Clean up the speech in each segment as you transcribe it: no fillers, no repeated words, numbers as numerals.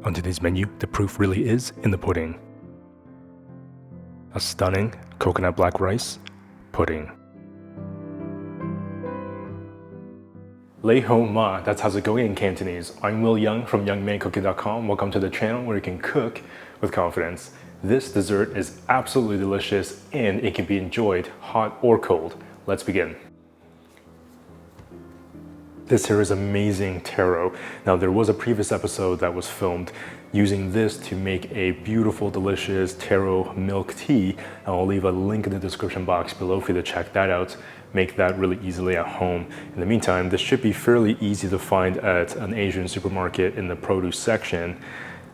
On today's menu, the proof really is in the pudding. A stunning coconut black rice pudding. Lei Ho Ma, that's how's it going in Cantonese. I'm Yeung from YoungManCooking.com. Welcome to the channel where you can cook with confidence. This dessert is absolutely delicious and it can be enjoyed hot or cold. Let's begin. This here is amazing taro. Now there was a previous episode that was filmed using this to make a beautiful, delicious taro milk tea. And I'll leave a link in the description box below for you to check that out. Make that really easily at home. In the meantime, this should be fairly easy to find at an Asian supermarket in the produce section.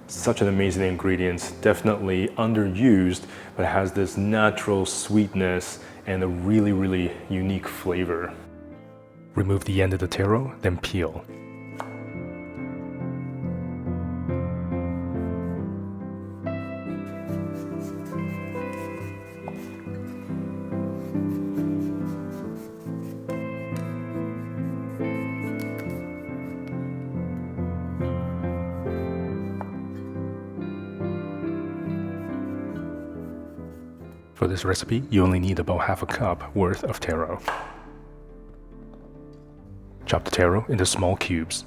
Such an amazing ingredient, definitely underused, but it has this natural sweetness and a really unique flavor. Remove the end of the taro, then peel. For this recipe, you only need about half a cup worth of taro. Chop the taro into small cubes.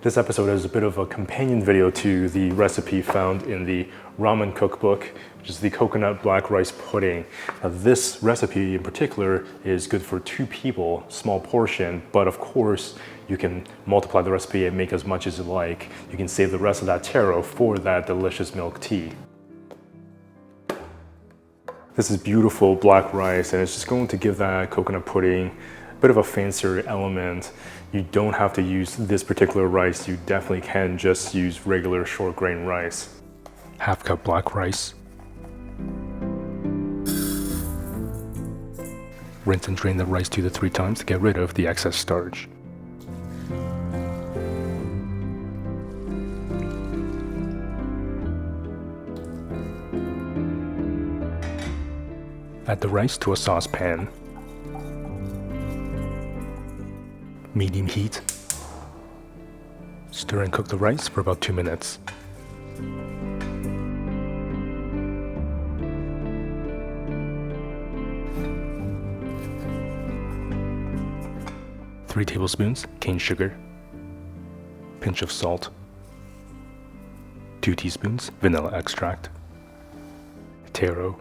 This episode is a bit of a companion video to the recipe found in the ramen cookbook, which is the coconut black rice pudding. Now, this recipe in particular is good for 2 people, small portion, but of course you can multiply the recipe and make as much as you like. You can save the rest of that taro for that delicious milk tea. This is beautiful black rice and it's just going to give that coconut pudding a bit of a fancier element. You don't have to use this particular rice. You definitely can just use regular short grain rice. Half cup black rice. Rinse and drain the rice 2 to 3 times to get rid of the excess starch. Add the rice to a saucepan. Medium heat. Stir and cook the rice for about 2 minutes. Three tablespoons cane sugar, pinch of salt, 2 teaspoons vanilla extract, taro,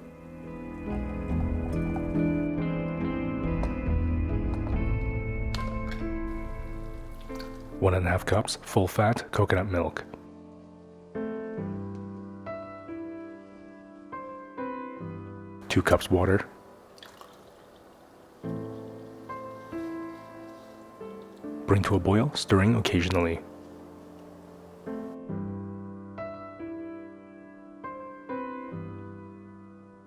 one and a half cups full fat coconut milk, two cups water, bring to a boil, stirring occasionally.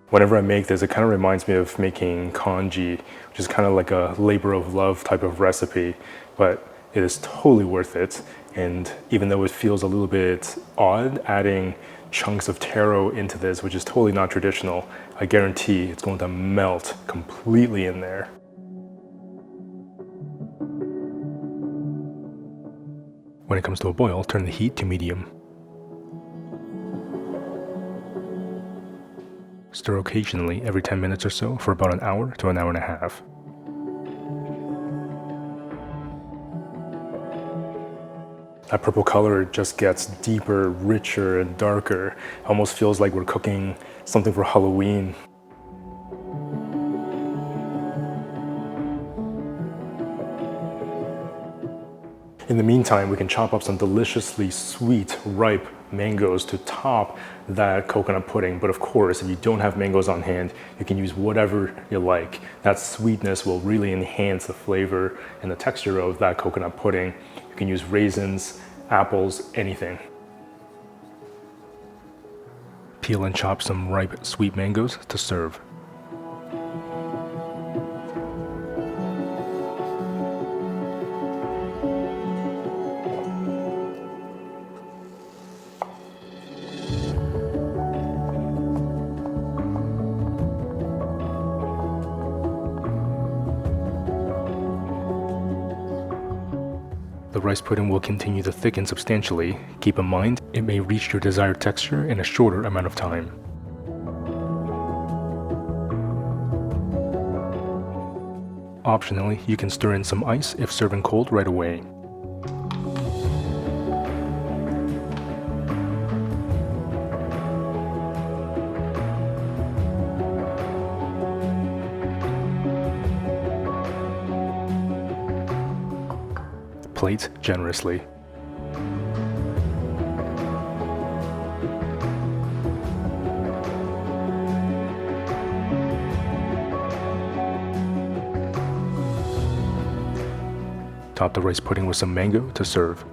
Whenever I make this, it kind of reminds me of making congee, which is kind of like a labor of love type of recipe, but it is totally worth it. And even though it feels a little bit odd adding chunks of taro into this, which is totally not traditional, I guarantee it's going to melt completely in there. When it comes to a boil, turn the heat to medium. Stir occasionally every 10 minutes or so for about an hour to an hour and a half. That purple color just gets deeper, richer, and darker. It almost feels like we're cooking something for Halloween. In the meantime, we can chop up some deliciously sweet, ripe mangoes to top that coconut pudding. But of course, if you don't have mangoes on hand, you can use whatever you like. That sweetness will really enhance the flavor and the texture of that coconut pudding. You can use raisins, apples, anything. Peel and chop some ripe sweet mangoes to serve. The rice pudding will continue to thicken substantially. Keep in mind, it may reach your desired texture in a shorter amount of time. Optionally, you can stir in some ice if serving cold right away. Plate generously. Top the rice pudding with some mango to serve.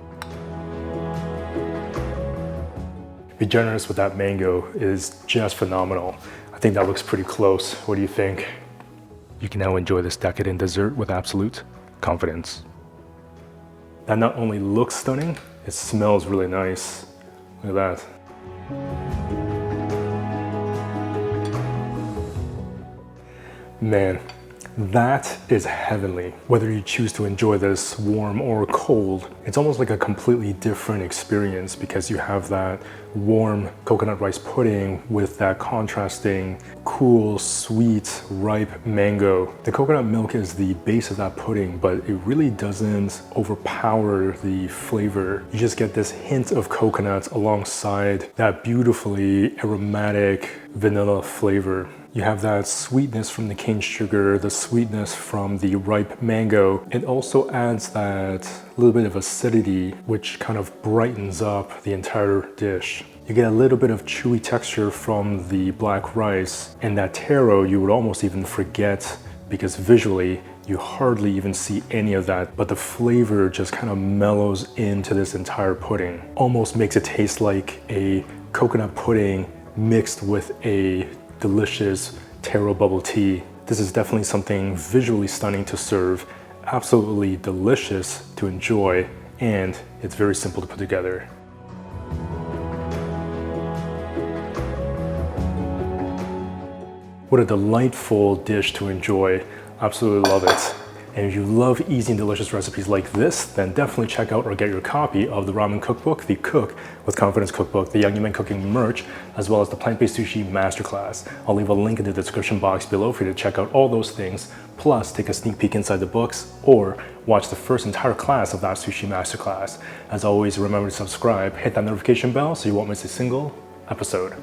Be generous with that mango. It is just phenomenal. I think that looks pretty close. What do you think? You can now enjoy this decadent dessert with absolute confidence. That not only looks stunning, it smells really nice. Look at that. Man, that is heavenly. Whether you choose to enjoy this warm or cold, it's almost like a completely different experience because you have that warm coconut rice pudding with that contrasting cool, sweet, ripe mango. The coconut milk is the base of that pudding, but it really doesn't overpower the flavor. You just get this hint of coconut alongside that beautifully aromatic vanilla flavor. You have that sweetness from the cane sugar, the sweetness from the ripe mango. It also adds that little bit of acidity, which kind of brightens up the entire dish. You get a little bit of chewy texture from the black rice, and that taro you would almost even forget because visually you hardly even see any of that, but the flavor just kind of mellows into this entire pudding. Almost makes it taste like a coconut pudding mixed with a delicious taro bubble tea. This is definitely something visually stunning to serve, absolutely delicious to enjoy, and it's very simple to put together. What a delightful dish to enjoy. Absolutely love it. And if you love easy and delicious recipes like this, then definitely check out or get your copy of the Ramen Cookbook, the Cook with Confidence Cookbook, the Yeung Cooking merch, as well as the Plant-Based Sushi Masterclass. I'll leave a link in the description box below for you to check out all those things, plus take a sneak peek inside the books, or watch the first entire class of that Sushi Masterclass. As always, remember to subscribe, hit that notification bell so you won't miss a single episode.